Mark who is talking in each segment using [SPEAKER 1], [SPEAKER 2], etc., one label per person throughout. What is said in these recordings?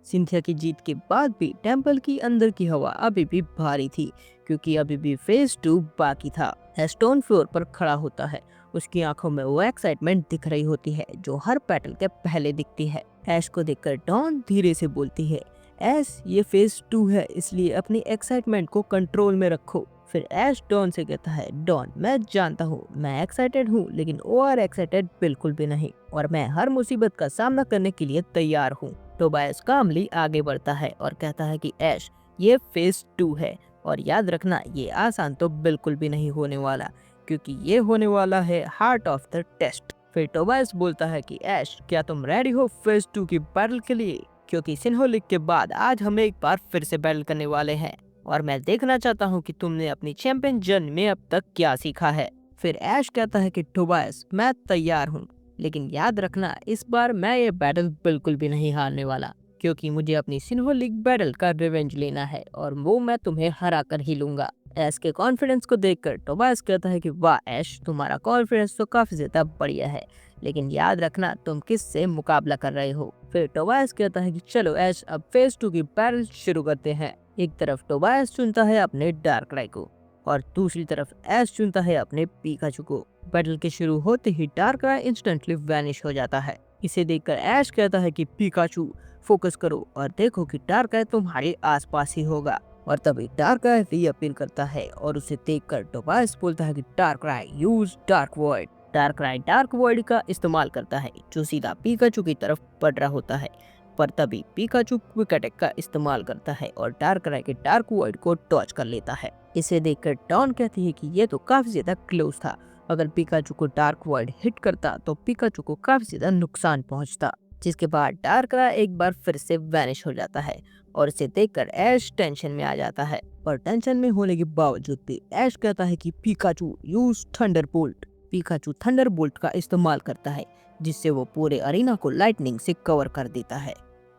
[SPEAKER 1] Cynthia की जीत के बाद भी टेम्पल की अंदर की हवा अभी भी भारी थी, क्योंकि अभी भी फेज 2 बाकी था। स्टोन फ्लोर पर खड़ा होता है। उसकी आंखों में वो एक्साइटमेंट दिख रही होती है जो हर बैटल के पहले दिखती है। ऐश को देखकर डॉन धीरे से बोलती है, ऐश ये फेज 2 है, इसलिए अपनी एक्साइटमेंट को कंट्रोल में रखो। फिर ऐश डॉन से कहता है, डॉन मैं जानता हूँ मैं एक्साइटेड हूँ, लेकिन ओवर एक्साइटेड बिल्कुल भी नहीं, और मैं हर मुसीबत का सामना करने के लिए तैयार हूँ। टोबायस कामली आगे बढ़ता है और कहता है कि ऐश ये फेज 2 है, और याद रखना ये आसान तो बिल्कुल भी नहीं होने वाला, क्योंकि ये होने वाला है हार्ट ऑफ द टेस्ट। फिर टोबायस बोलता है कि ऐश क्या तुम रेडी हो फेज 2 की बैटल के लिए, क्योंकि सिन्होलिक के बाद आज हम एक बार फिर से बैटल करने वाले हैं, और मैं देखना चाहता हूँ कि तुमने अपनी चैंपियन जर्नी में अब तक क्या सीखा है। फिर ऐश कहता है कि टोबायस मैं तैयार हूँ, लेकिन याद रखना इस बार मैं ये बैटल बिल्कुल भी नहीं हारने वाला, क्योंकि मुझे अपनी सिन्होलिक बैटल का रिवेंज लेना है, और वो मैं तुम्हें हरा कर ही लूंगा। ऐश के कॉन्फिडेंस को देखकर टोबायस कहता है कि वाह ऐश, तुम्हारा कॉन्फिडेंस तो काफी ज्यादा बढ़िया है, लेकिन याद रखना तुम किससे मुकाबला कर रहे हो। फिर टोबायस कहता है कि चलो ऐश अब फेज 2 की बैटल शुरू करते हैं। एक तरफ टोबायस चुनता है अपने डार्कराय को, और दूसरी तरफ ऐश चुनता है अपने पिकाचू को। बैटल के शुरू होते ही डार्कराय इंस्टेंटली वैनिश हो जाता है। इसे देखकर ऐश कहता है कि पिकाचू फोकस करो और देखो कि डार्कराय तुम्हारे आसपास ही होगा, और तभी डार्कराय रीअपीयर करता है, और उसे देखकर टोबायस बोलता है कि डार्कराय use dark void. डार्कराय dark void का इस्तेमाल करता है जो सीधा पिकाचू की तरफ बढ़ रहा होता है, पर तभी पिकाचू क्विक अटैक का इस्तेमाल करता है और डार्कराय के डार्क वॉइड को डॉच कर लेता है। इसे देखकर डॉन कहती है कि ये तो काफी ज्यादा क्लोज था, अगर पिकाचू को डार्क वॉइड हिट करता तो पिकाचू को काफी ज्यादा नुकसान पहुंचता। जिसके बाद डार्कराय एक बार फिर से वैनिश हो जाता है, और इसे देखकर ऐश टेंशन में आ जाता है, पर टेंशन में होने के बावजूद भी ऐश कहता है कि Pikachu use Thunderbolt. Pikachu Thunderbolt का इस्तेमाल करता है, जिससे वो पूरे अरीना को लाइटनिंग से कवर कर देता है,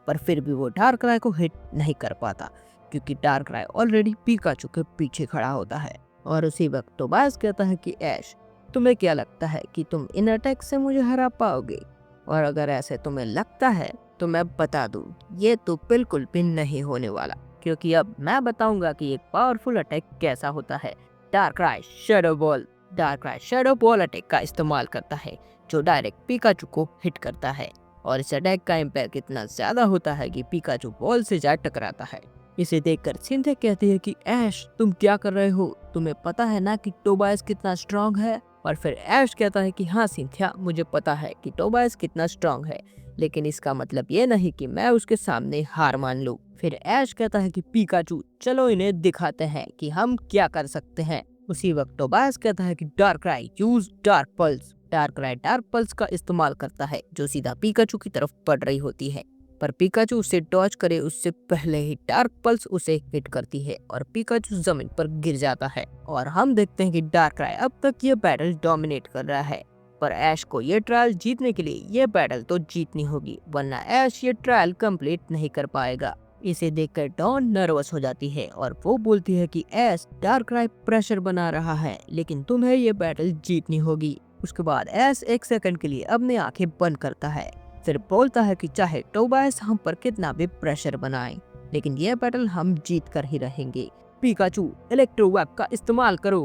[SPEAKER 1] पर फिर भी वो डार्कराय को हिट नहीं कर पाता, क्योंकि डार्कराय ऑलरेडी पिकाचू के पीछे खड़ा होता है। और उसी वक्त टोबायस कहता है कि ऐश तुम्हें क्या लगता है कि तुम इन अटैक से मुझे हरा पाओगे, और अगर ऐसे तुम्हें लगता है तो मैं बता दूं ये तो बिल्कुल भी नहीं होने वाला, क्योंकि अब मैं बताऊंगा कि एक पावरफुल अटैक कैसा होता है। डार्कराय shadow ball. डार्कराय shadow ball attack का इस्तेमाल करता है, जो डायरेक्ट पिकाचू को हिट करता है, और इस अटैक का इम्पैक्ट इतना ज्यादा होता है कि पिकाचू बॉल से जा टकराता है। इसे देखकर सिंथिया कहती है कि ऐश तुम क्या कर रहे हो, तुम्हें पता है ना कि टोबायस कितना स्ट्रांग है। और फिर ऐश कहता है कि हाँ सिंथिया, मुझे पता है कि टोबायस कितना स्ट्रांग है, लेकिन इसका मतलब ये नहीं कि मैं उसके सामने हार मान लूं। फिर ऐश कहता है कि पिकाचू चलो इन्हें दिखाते हैं कि हम क्या कर सकते हैं। उसी वक्त टोबायस कहता है कि डार्कराय use dark pulse. डार्कराय dark pulse का इस्तेमाल करता है, जो सीधा पिकाचू की तरफ बढ़ रही होती है, पर पिकाचू उसे डॉच करे उससे पहले ही डार्क पल्स उसे हिट करती है, और पिकाचू जमीन पर गिर जाता है। और हम देखते हैं कि डार्कराय अब तक ये बैटल डोमिनेट कर रहा है, पर ऐश को ये ट्रायल जीतने के लिए ये बैटल तो जीतनी होगी, वरना ऐश ये ट्रायल कंप्लीट नहीं कर पाएगा। इसे देखकर डॉन नर्वस हो जाती है, और वो बोलती है कि ऐश डार्कराय प्रेशर बना रहा है, लेकिन तुम्हें ये बैटल जीतनी होगी। उसके बाद ऐश एक सेकंड के लिए अपनी आंखें बंद करता है, फिर बोलता है कि चाहे टोबायस हम पर कितना भी प्रेशर बनाए, लेकिन यह बैटल हम जीत कर ही रहेंगे। पिकाचू इलेक्ट्रोवेब का इस्तेमाल करो।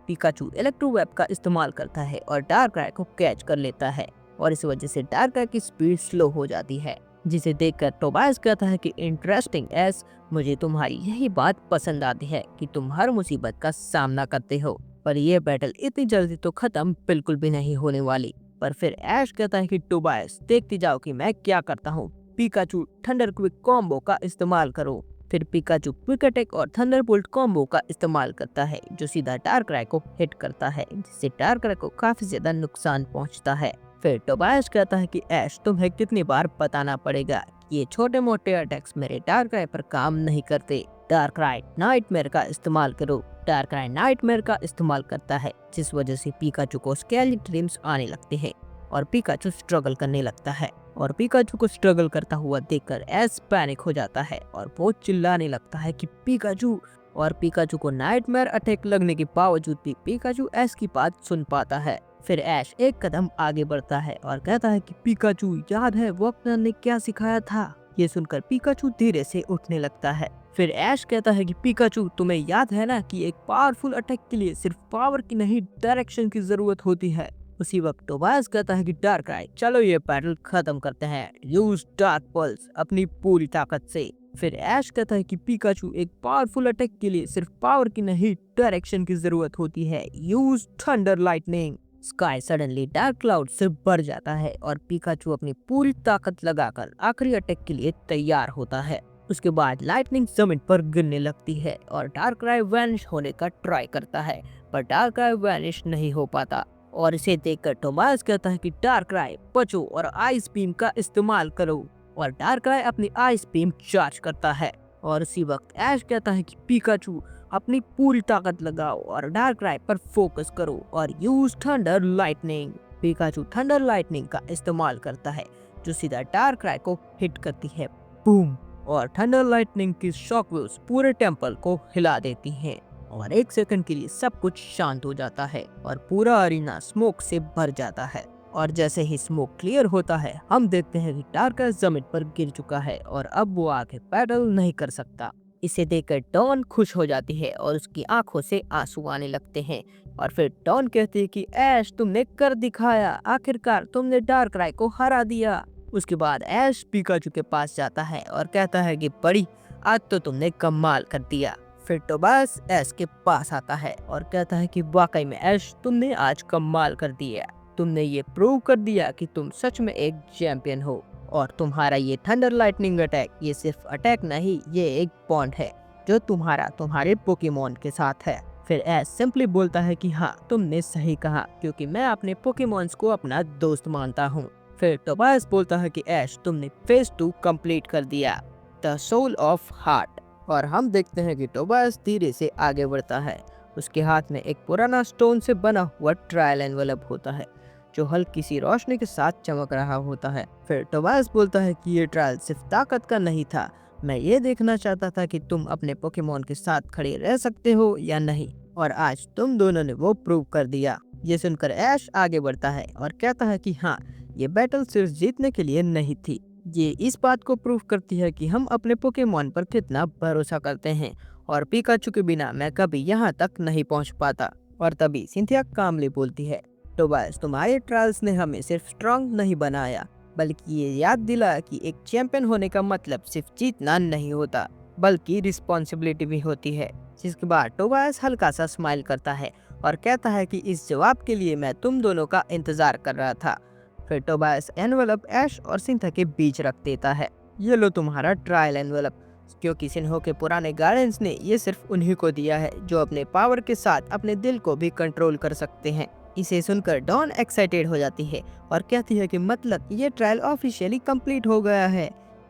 [SPEAKER 1] पिकाचू इलेक्ट्रोवेब का इस्तेमाल करता है और डार्कराय को कैच कर लेता है, और इस वजह से डार्कराय की स्पीड स्लो हो जाती है, जिसे देखकर टोबायस कहता है कि इंटरेस्टिंग ऐश, मुझे तुम्हारी यही बात पसंद आती है कि तुम हर मुसीबत का सामना करते हो, पर यह बैटल इतनी जल्दी तो खत्म बिल्कुल भी नहीं होने वाली। पर फिर ऐश कहता है कि टोबायस देखती जाओ कि मैं क्या करता हूँ। पिकाचू थंडर क्विक कॉम्बो का इस्तेमाल करो। फिर पिकाचू क्विक अटैक और थंडरबोल्ट कॉम्बो का इस्तेमाल करता है, जो सीधा डार्कराय को हिट करता है, जिससे डार्कराय को काफी ज्यादा नुकसान पहुंचता है। फिर टोबायस कहता है कि ऐश तुम्हें कितनी बार बताना पड़ेगा, ये छोटे मोटे अटैक्स मेरे डार्कराय पर काम नहीं करते। डार्कराय नाइटमेयर का इस्तेमाल करो। डार्कराय नाइटमेयर का इस्तेमाल करता है, जिस वजह से पिकाचू को स्केली ड्रीम्स आने लगते हैं, और पिकाचू स्ट्रगल करने लगता है, और पिकाचू को स्ट्रगल करता हुआ देखकर ऐश पैनिक हो जाता है, और वो चिल्लाने लगता है कि पिकाचू। और पिकाचू को नाइटमेयर अटैक लगने के बावजूद भी पिकाचू ऐश की बात सुन पाता है। फिर ऐश एक कदम आगे बढ़ता है और कहता है कि पिकाचू याद है वो अपने ने क्या सिखाया था, ये सुनकर पिकाचू धीरे से उठने लगता है। फिर ऐश कहता है कि पिकाचू, तुम्हें याद है ना कि एक पावरफुल अटैक के लिए सिर्फ पावर की नहीं डायरेक्शन की जरूरत होती है। उसी वक्त टोबास कहता है कि डार्कराय, चलो ये बैटल खत्म करते हैं, यूज डार्क पल्स अपनी पूरी ताकत से। फिर ऐश कहता है कि पिकाचू, एक पावरफुल अटैक के लिए सिर्फ पावर की नहीं डायरेक्शन की जरूरत होती है, use thunder lightning. Sky suddenly dark cloud से भर जाता है और पिकाचू अपनी पूरी ताकत लगाकर आखिरी अटैक के लिए तैयार होता है। उसके बाद लाइटनिंग जमीन पर गिरने लगती है और डार्कराय वैनिश होने का ट्राई करता है, पर डार्कराय वैनिश नहीं हो पाता। और इसे देखकर टोबास कहता है कि डार्कराय बचो और आइस बीम का इस्तेमाल करो। और डार्कराय अपनी आइस बीम चार्ज करता है। और इसी वक्त ऐश कहता है कि पिकाचू, अपनी पूरी ताकत लगाओ और डार्कराय पर फोकस करो और use thunder lightning. Pikachu thunder lightning का इस्तेमाल करता है जो सीधा डार्कराय को हिट करती है, बूम। और थंडर लाइटनिंग की शॉकवेव्स पूरे टेंपल को हिला देती हैं और 1 सेकंड के लिए सब कुछ शांत हो जाता है और पूरा अरीना स्मोक से भर जाता है। और जैसे ही स्मोक क्लियर होता है, हम देखते हैं कि डार्कराय जमीन पर गिर चुका है और अब वो आगे बैटल नहीं कर सकता। इसे देखकर डॉन खुश हो जाती है और उसकी आंखों से आंसू आने लगते हैं। और फिर डॉन कहती है कि ऐश, तुमने कर दिखाया, आखिरकार तुमने डार्कराय को हरा दिया। उसके बाद ऐश पिकाचू के पास जाता है और कहता है कि बड़ी, आज तो तुमने कमाल कर दिया। फिर टोबास ऐश के पास आता है और कहता है कि वाकई में ऐश, तुमने आज कमाल कर दिया। तुमने ये प्रूव कर दिया कि तुम सच में एक चैंपियन हो और तुम्हारा ये थंडर लाइटनिंग अटैक, ये सिर्फ अटैक नहीं, ये एक बॉन्ड है जो तुम्हारे पोकेमॉन के साथ है। फिर ऐश सिंपली बोलता है कि हाँ, तुमने सही कहा, क्योंकि मैं अपने पोकेमॉन्स को अपना दोस्त मानता हूँ। फिर टोबास बोलता है कि ऐश, तुमने फेज 2 कंप्लीट कर दिया, द सोल ऑफ हार्ट। और हम देखते हैं कि टोबास धीरे से आगे बढ़ता है। उसके हाथ में एक पुराना स्टोन से बना हुआ ट्रायल एनवेलप होता है जो हल्की सी रोशनी के साथ चमक रहा होता है। फिर टोबास बोलता है कि ये ट्रायल सिर्फ ताकत का नहीं था, मैं ये देखना चाहता था कि तुम अपने पोकेमॉन के साथ खड़े रह सकते हो या नहीं, और आज तुम दोनों ने वो प्रूव कर दिया। ये सुनकर ऐश आगे बढ़ता है और कहता है कि हाँ, ये बैटल सिर्फ जीतने के लिए नहीं थी, ये इस बात को प्रूव करती है कि हम अपने पोकेमॉन पर कितना भरोसा करते हैं और पिकाचू के बिना मैं कभी यहाँ तक नहीं पहुँच पाता। और तभी सिंथिया कामली बोलती है, टोबास, तुम्हारे ट्रायल्स ने हमें सिर्फ स्ट्रांग नहीं बनाया, बल्कि ये याद दिलाया कि एक चैंपियन होने का मतलब सिर्फ जीतना नहीं होता, बल्कि रिस्पॉन्सिबिलिटी भी होती है। जिसके बाद टोबास हल्का सा स्माइल करता है और कहता है कि इस जवाब के लिए मैं तुम दोनों का इंतजार कर रहा था। फिर टोबास एनवेलप ऐश और सिंथिया के बीच रख देता है। ये लो तुम्हारा ट्रायल एनवेलप, क्योंकि सिन्हो के पुराने गार्डियंस ने ये सिर्फ उन्हीं को दिया है जो अपने पावर के साथ अपने दिल को भी कंट्रोल कर सकते हैं। इसे सुनकर डॉन एक्साइटेड हो जाती है और कहती है कि मतलब ये ट्रायल ऑफिशियली कंप्लीट हो गया है।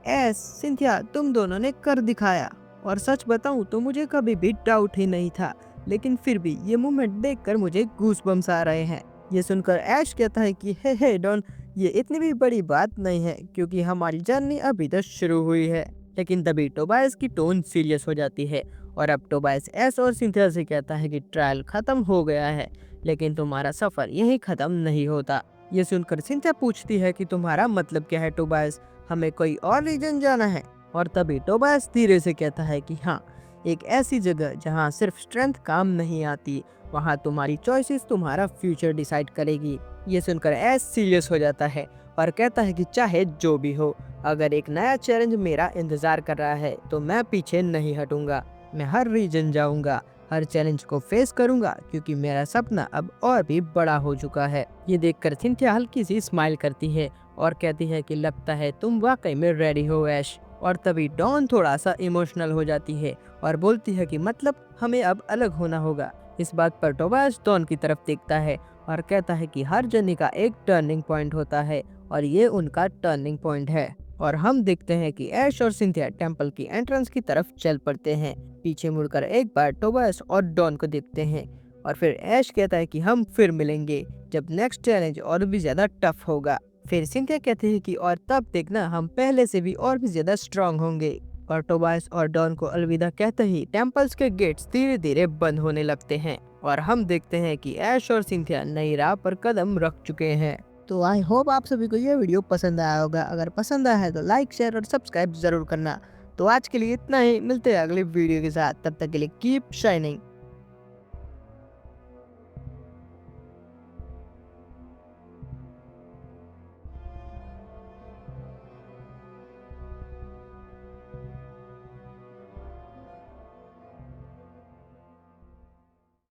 [SPEAKER 1] एस, सिंथिया, तुम दोनों ने कर दिखाया। और सच बताऊं तो मुझे कभी भी डाउट ही नहीं था, लेकिन फिर भी ये मोमेंट देखकर मुझे गूज़बम्स आ रहे हैं। ये सुनकर ऐश कहता है कि हे डॉन, ये इतनी भी बड़ी बात नहीं है, क्योंकि हमारी जर्नी अभी तक शुरू हुई है। लेकिन तभी टोबास की टोन सीरियस हो जाती है और अब टोबास ऐश और सिंथिया से कहता है कि ट्रायल खत्म हो गया है, लेकिन तुम्हारा सफर यहीं खत्म नहीं होता। ये सुनकर सिंथिया पूछती है कि तुम्हारा मतलब क्या है टोबास, हमें कोई और रीजन जाना है? और तभी टोबास धीरे से कहता है कि हाँ, एक ऐसी जगह जहाँ सिर्फ स्ट्रेंथ काम नहीं आती, वहाँ तुम्हारी चॉइसेस तुम्हारा फ्यूचर डिसाइड करेगी। ये सुनकर ऐश सीरियस हो जाता है और कहता है कि चाहे जो भी हो, अगर एक नया चैलेंज मेरा इंतजार कर रहा है तो मैं पीछे नहीं हटूंगा। मैं हर रीजन जाऊंगा, हर चैलेंज को फेस करूंगा, क्योंकि मेरा सपना अब और भी बड़ा हो चुका है। ये देखकर सिंथिया हल्की सी स्माइल करती है और कहती है कि लगता है तुम वाकई में रेडी हो ऐश। और तभी डॉन थोड़ा सा इमोशनल हो जाती है और बोलती है कि मतलब हमें अब अलग होना होगा। इस बात पर टोबास डॉन की तरफ देखता है और कहता है कि हर जर्नी का एक टर्निंग पॉइंट होता है और ये उनका टर्निंग पॉइंट है। और हम देखते हैं कि ऐश और सिंथिया टेंपल की एंट्रेंस की तरफ चल पड़ते हैं। पीछे मुड़कर एक बार टोबास और डॉन को देखते हैं और फिर ऐश कहता है कि हम फिर मिलेंगे जब नेक्स्ट चैलेंज और भी ज्यादा टफ होगा। फिर सिंथिया कहते हैं कि और तब देखना हम पहले से भी और भी ज्यादा स्ट्रांग होंगे। और टोबास और डॉन को अलविदा कहते ही टेंपल्स के गेट्स धीरे धीरे बंद होने लगते हैं और हम देखते हैं कि ऐश और सिंथिया नई राह पर कदम रख चुके हैं। तो आई होप आप सभी को ये वीडियो पसंद आया होगा। अगर पसंद आया है तो लाइक शेयर और सब्सक्राइब जरूर करना। तो आज के लिए इतना ही, मिलते हैं अगली वीडियो के साथ, तब तक के लिए कीप शाइनिंग।